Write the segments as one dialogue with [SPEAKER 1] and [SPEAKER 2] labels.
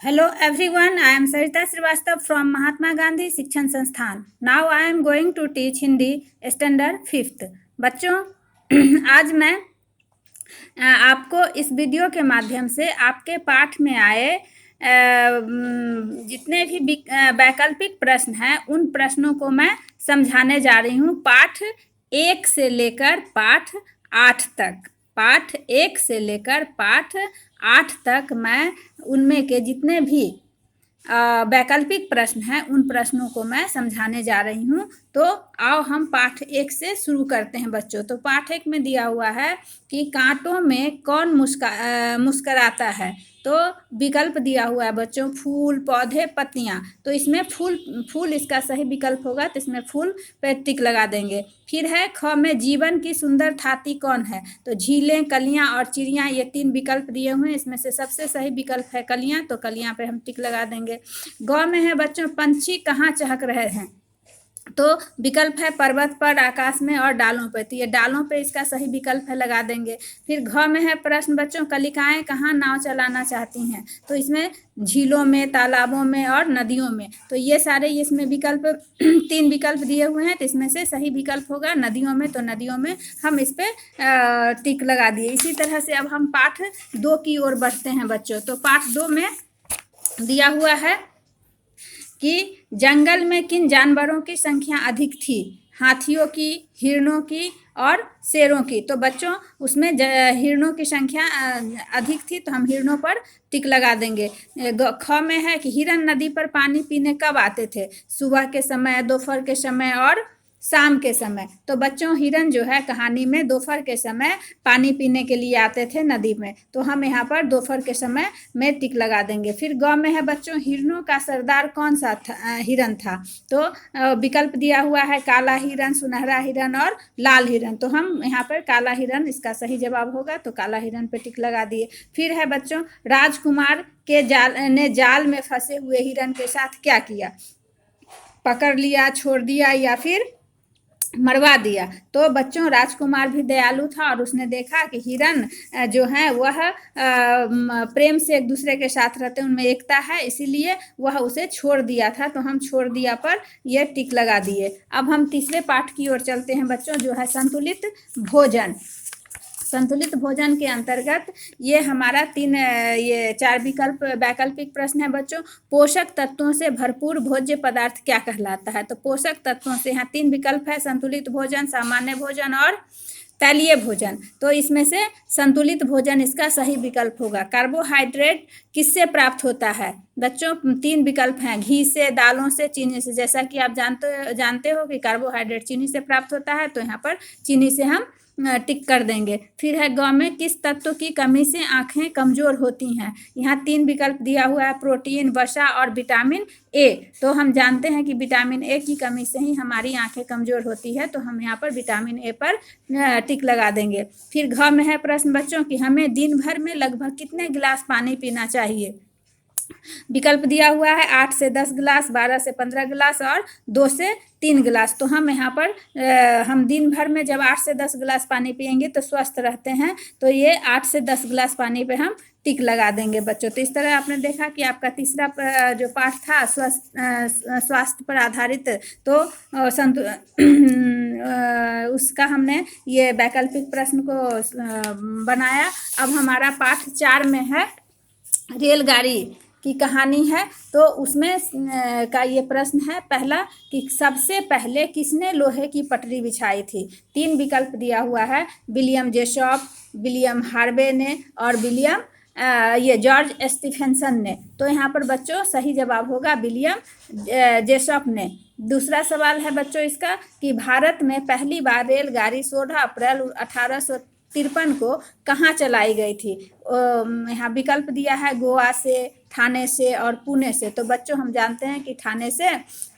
[SPEAKER 1] Hello everyone, I am Sarita Srivastav from Mahatma Gandhi शिक्षण संस्थान. Now I am going to teach Hindi standard 5th. बच्चों आज मैं आपको इस वीडियो के माध्यम से आपके पाठ में आए जितने भी वैकल्पिक प्रश्न हैं उन प्रश्नों को मैं समझाने जा रही हूँ. पाठ 1 से लेकर पाठ 8 तक. पाठ 1 से लेकर पाठ 8 तक मैं उनमें के जितने भी वैकल्पिक प्रश्न हैं उन प्रश्नों को मैं समझाने जा रही हूँ. तो आओ हम पाठ 1 से शुरू करते हैं बच्चों. तो पाठ 1 में दिया हुआ है कि कांटों में कौन मुस्कराता है. तो विकल्प दिया हुआ है बच्चों, फूल, पौधे, पत्तियां. तो इसमें फूल इसका सही विकल्प होगा, तो इसमें फूल पे टिक लगा देंगे. फिर है ख में जीवन की सुंदर थाती कौन है. तो झीलें, कलियां और चिड़ियां, ये 3 विकल्प दिए हुए हैं. इसमें से सबसे सही विकल्प है कलियां, तो कलियां पे हम टिक लगा देंगे. ग में है बच्चों, पंछी कहाँ चहक रहे हैं. तो विकल्प है पर्वत पर, आकाश में और डालों पर. तो ये डालों पे इसका सही विकल्प है, लगा देंगे. फिर घ में है प्रश्न बच्चों, कलिकाएं कहाँ नाव चलाना चाहती हैं. तो इसमें झीलों में, तालाबों में और नदियों में. तो ये सारे इसमें विकल्प 3 विकल्प दिए हुए हैं. तो इसमें से सही विकल्प होगा नदियों में. तो नदियों में हम इस पर टिक लगा दिए. इसी तरह से अब हम पाठ 2 की ओर बढ़ते हैं बच्चों. तो पाठ 2 में दिया हुआ है कि जंगल में किन जानवरों की संख्या अधिक थी. हाथियों की, हिरणों की और शेरों की. तो बच्चों उसमें हिरणों की संख्या अधिक थी, तो हम हिरणों पर टिक लगा देंगे. ख में है कि हिरण नदी पर पानी पीने कब आते थे. सुबह के समय, दोपहर के समय और शाम के समय. तो बच्चों हिरण जो है कहानी में दोपहर के समय पानी पीने के लिए आते थे नदी में. तो हम यहाँ पर दोपहर के समय में टिक लगा देंगे. फिर ग में है बच्चों, हिरणों का सरदार कौन सा हिरण था. तो विकल्प दिया हुआ है काला हिरण, सुनहरा हिरण और लाल हिरण. तो हम यहाँ पर काला हिरण इसका सही जवाब होगा, तो काला हिरण पे टिक लगा दिए. फिर है बच्चों, राजकुमार के जाल में फंसे हुए हिरण के साथ क्या किया. पकड़ लिया, छोड़ दिया या फिर मरवा दिया. तो बच्चों राजकुमार भी दयालु था और उसने देखा कि हिरण जो है वह प्रेम से एक दूसरे के साथ रहते, उनमें एकता है, इसीलिए वह उसे छोड़ दिया था. तो हम छोड़ दिया पर यह टिक लगा दिए. अब हम तीसरे पाठ की ओर चलते हैं बच्चों, जो है संतुलित भोजन. संतुलित भोजन के अंतर्गत ये हमारा 4 वैकल्पिक प्रश्न है बच्चों. पोषक तत्वों से भरपूर भोज्य पदार्थ क्या कहलाता है. तो पोषक तत्वों से यहाँ 3 विकल्प है, संतुलित भोजन, सामान्य भोजन और तैलीय भोजन. तो इसमें से संतुलित भोजन इसका सही विकल्प होगा. कार्बोहाइड्रेट किससे प्राप्त होता है बच्चों. 3 विकल्प हैं, घी से, दालों से, चीनी से. जैसा कि आप जानते हो कि कार्बोहाइड्रेट चीनी से प्राप्त होता है, तो यहाँ पर चीनी से हम टिक कर देंगे. फिर है ग में, किस तत्व की कमी से आंखें कमजोर होती हैं. यहाँ 3 विकल्प दिया हुआ है, प्रोटीन, वसा और विटामिन ए. तो हम जानते हैं कि विटामिन ए की कमी से ही हमारी आंखें कमजोर होती है, तो हम यहाँ पर विटामिन ए पर टिक लगा देंगे. फिर घ में है प्रश्न बच्चों कि हमें दिन भर में लगभग कितने गिलास पानी पीना चाहिए. विकल्प दिया हुआ है 8 से 10 गिलास, 12 से 15 गिलास और 2 से 3 गिलास. तो हम यहाँ पर हम दिन भर में जब 8 से 10 गिलास पानी पियेंगे तो स्वस्थ रहते हैं. तो ये 8 से 10 गिलास पानी पे हम टिक लगा देंगे बच्चों. तो इस तरह आपने देखा कि आपका तीसरा जो पाठ था स्वास्थ्य पर आधारित, तो उसका हमने ये वैकल्पिक प्रश्न को बनाया. अब हमारा पाठ 4 में है रेलगाड़ी की कहानी है. तो उसमें का ये प्रश्न है पहला कि सबसे पहले किसने लोहे की पटरी बिछाई थी. 3 विकल्प दिया हुआ है, विलियम जेसॉप, विलियम हार्वे ने और विलियम ये जॉर्ज स्टीफेंसन ने. तो यहाँ पर बच्चों सही जवाब होगा विलियम जेसॉप ने. दूसरा सवाल है बच्चों इसका कि भारत में पहली बार रेलगाड़ी 16 अप्रैल 1853 को कहाँ चलाई गई थी. यहाँ विकल्प दिया है गोवा से, ठाणे से और पुणे से. तो बच्चों हम जानते हैं कि ठाणे से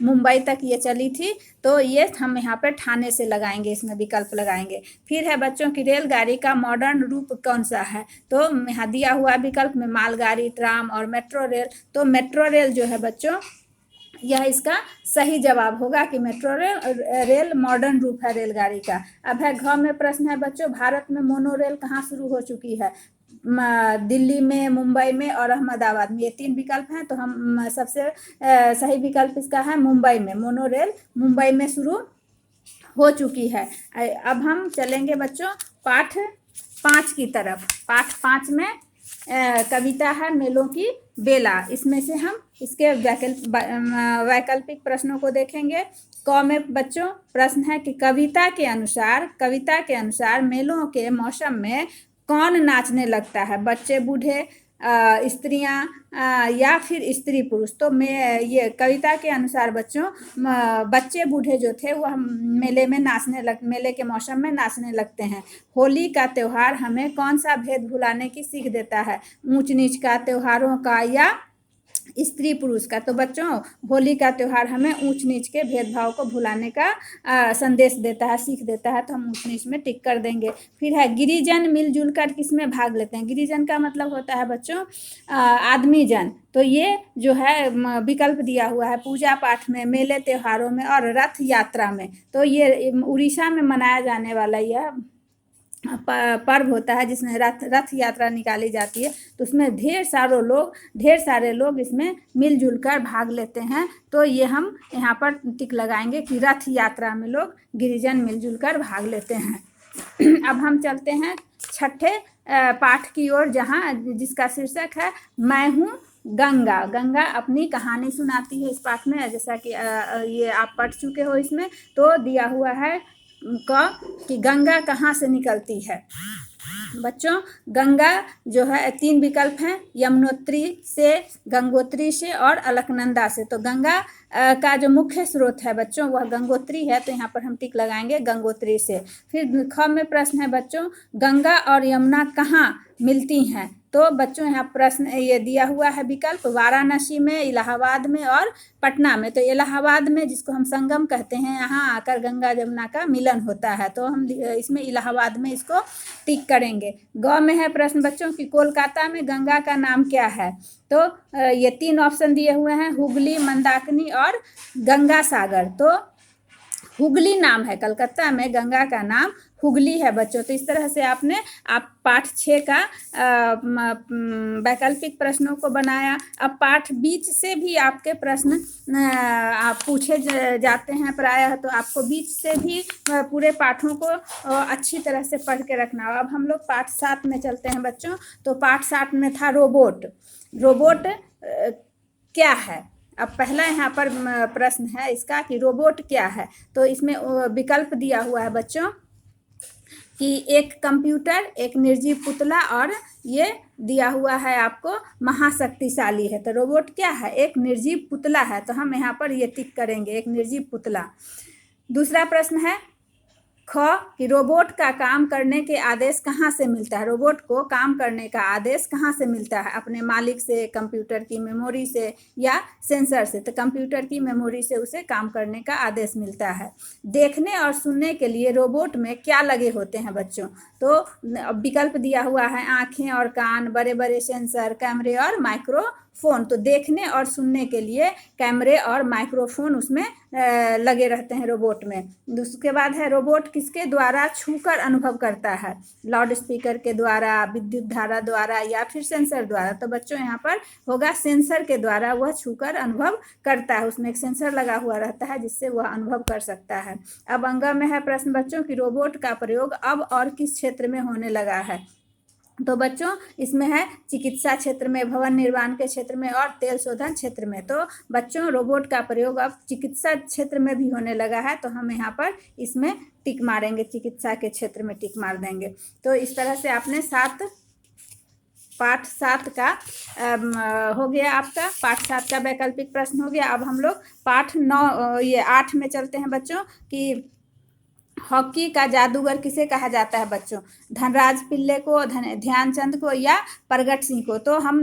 [SPEAKER 1] मुंबई तक ये चली थी, तो ये हम यहाँ पर ठाणे से लगाएंगे, इसमें विकल्प लगाएंगे. फिर है बच्चों की रेलगाड़ी का मॉडर्न रूप कौन सा है. तो यहाँ दिया हुआ विकल्प में मालगाड़ी, ट्राम और मेट्रो रेल. तो मेट्रो रेल जो है बच्चों यह इसका सही जवाब होगा कि मेट्रो रेल मॉडर्न रूप है रेलगाड़ी का. अब है घ में प्रश्न है बच्चों, भारत में मोनो रेल कहाँ शुरू हो चुकी है. दिल्ली में, मुंबई में और अहमदाबाद में, ये 3 विकल्प हैं। तो हम सबसे सही विकल्प इसका है मुंबई में। मोनोरेल मुंबई में शुरू हो चुकी है। अब हम चलेंगे बच्चों पाठ 5 की तरफ। पाठ 5 में कविता है मेलों की बेला। इसमें से हम इसके वैकल्पिक प्रश्नों को देखेंगे। क में बच्चों प्रश्न है कि कविता के अनुसार मेलों के मौसम में कौन नाचने लगता है? बच्चे, बूढ़े, स्त्रियां या फिर स्त्री पुरुष? तो मैं ये कविता के अनुसार बच्चों बच्चे बूढ़े जो थे वह मेले के मौसम में नाचने लगते हैं। होली का त्यौहार हमें कौन सा भेद भुलाने की सीख देता है? ऊंच नीच का, त्योहारों का या स्त्री पुरुष का? तो बच्चों होली का त्यौहार हमें ऊंच नीच के भेदभाव को भुलाने का संदेश देता है, सीख देता है। तो हम ऊंच नीच में टिक कर देंगे। फिर है गिरिजन मिलजुल कर किस में भाग लेते हैं? गिरिजन का मतलब होता है बच्चों आदमी जन। तो ये जो है विकल्प दिया हुआ है पूजा पाठ में, मेले त्योहारों में और रथ यात्रा में। तो ये उड़ीसा में मनाया जाने वाला यह पर्व होता है जिसमें रथ यात्रा निकाली जाती है। तो उसमें ढेर सारे लोग इसमें मिलजुल कर भाग लेते हैं। तो ये हम यहाँ पर टिक लगाएंगे कि रथ यात्रा में लोग गिरिजन मिलजुल कर भाग लेते हैं। अब हम चलते हैं छठे पाठ की ओर, जहाँ जिसका शीर्षक है मैं हूँ गंगा। गंगा अपनी कहानी सुनाती है इस पाठ में। जैसा कि ये आप पढ़ चुके हो इसमें। तो दिया हुआ है कि गंगा कहाँ से निकलती है? बच्चों गंगा जो है 3 विकल्प हैं, यमुनोत्री से, गंगोत्री से और अलकनंदा से। तो गंगा का जो मुख्य स्रोत है बच्चों वह गंगोत्री है। तो यहाँ पर हम टिक लगाएंगे गंगोत्री से। फिर ख में प्रश्न है बच्चों गंगा और यमुना कहाँ मिलती हैं? तो बच्चों यहाँ प्रश्न ये दिया हुआ है विकल्प वाराणसी में, इलाहाबाद में और पटना में। तो इलाहाबाद में, जिसको हम संगम कहते हैं, यहाँ आकर गंगा जमुना का मिलन होता है। तो हम इसमें इलाहाबाद में इसको टिक करेंगे। ग में है प्रश्न बच्चों कि कोलकाता में गंगा का नाम क्या है? तो ये 3 ऑप्शन दिए हुए हैं, हुगली, मंदाकिनी और गंगा सागर। तो हुगली नाम है, कलकत्ता में गंगा का नाम हुगली है बच्चों। तो इस तरह से आप पाठ 6 का वैकल्पिक प्रश्नों को बनाया। अब पाठ बीच से भी आपके प्रश्न आप पूछे जाते हैं प्रायः। तो आपको बीच से भी पूरे पाठों को अच्छी तरह से पढ़ के रखना। अब हम लोग पाठ 7 में चलते हैं बच्चों। तो पाठ 7 में था रोबोट। रोबोट क्या है? अब पहला यहाँ पर प्रश्न है इसका कि रोबोट क्या है? तो इसमें विकल्प दिया हुआ है बच्चों कि एक कंप्यूटर, एक निर्जीव पुतला और ये दिया हुआ है आपको महाशक्तिशाली है। तो रोबोट क्या है? एक निर्जीव पुतला है। तो हम यहाँ पर ये टिक करेंगे, एक निर्जीव पुतला। दूसरा प्रश्न है ख कि रोबोट का काम करने के आदेश कहाँ से मिलता है? रोबोट को काम करने का आदेश कहाँ से मिलता है? अपने मालिक से, कंप्यूटर की मेमोरी से या सेंसर से? तो कंप्यूटर की मेमोरी से उसे काम करने का आदेश मिलता है। देखने और सुनने के लिए रोबोट में क्या लगे होते हैं बच्चों? तो विकल्प दिया हुआ है आँखें और कान, बड़े बड़े सेंसर, कैमरे और माइक्रोफोन। तो देखने और सुनने के लिए कैमरे और माइक्रोफोन उसमें लगे रहते हैं रोबोट में। उसके बाद है रोबोट किसके द्वारा छूकर अनुभव करता है? लाउड स्पीकर के द्वारा, विद्युत धारा द्वारा या फिर सेंसर द्वारा? तो बच्चों यहाँ पर होगा सेंसर के द्वारा वह छूकर अनुभव करता है। उसमें एक सेंसर लगा हुआ रहता है जिससे वह अनुभव कर सकता है। अब अंग में है प्रश्न बच्चों कि रोबोट का प्रयोग अब और किस क्षेत्र में होने लगा है? तो बच्चों इसमें है चिकित्सा क्षेत्र में, भवन निर्माण के क्षेत्र में और तेल शोधन क्षेत्र में। तो बच्चों रोबोट का प्रयोग अब चिकित्सा क्षेत्र में भी होने लगा है। तो हम यहाँ पर इसमें टिक मारेंगे, चिकित्सा के क्षेत्र में टिक मार देंगे। तो इस तरह से आपने पाठ 7 का हो गया आपका। पाठ 7 का वैकल्पिक प्रश्न हो गया। अब हम लोग पाठ 8 में चलते हैं बच्चों कि हॉकी का जादूगर किसे कहा जाता है बच्चों? धनराज पिल्ले को, ध्यानचंद को या प्रगट सिंह को? तो हम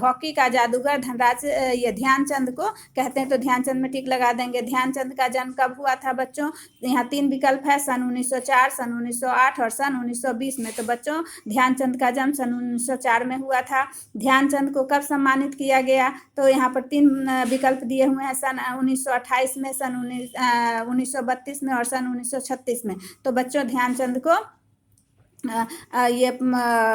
[SPEAKER 1] हॉकी का जादूगर ध्यानचंद को कहते हैं। तो ध्यानचंद में टिक लगा देंगे। ध्यानचंद का जन्म कब हुआ था बच्चों? यहाँ 3 विकल्प है, सन 1904, सन 1908 और सन 1920 में। तो बच्चों ध्यानचंद का जन्म सन 1904 में हुआ था। ध्यानचंद को कब सम्मानित किया गया? तो यहाँ पर 3 विकल्प दिए हुए हैं, सन 1928 में, सन 1932 में और सन 1936 में। तो बच्चों ध्यानचंद को ये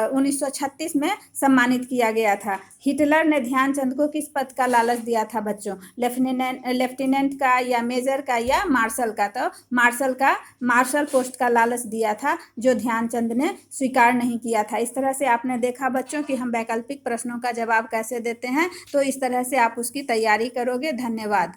[SPEAKER 1] 1936 में सम्मानित किया गया था। हिटलर ने ध्यानचंद को किस पद का लालच दिया था बच्चों? लेफ्टिनेंट का या मेजर का या मार्शल का? तो मार्शल पोस्ट का लालच दिया था, जो ध्यानचंद ने स्वीकार नहीं किया था। इस तरह से आपने देखा बच्चों कि हम वैकल्पिक प्रश्नों का जवाब कैसे देते हैं, तो इस तरह से आप उसकी तैयारी करोगे। धन्यवाद।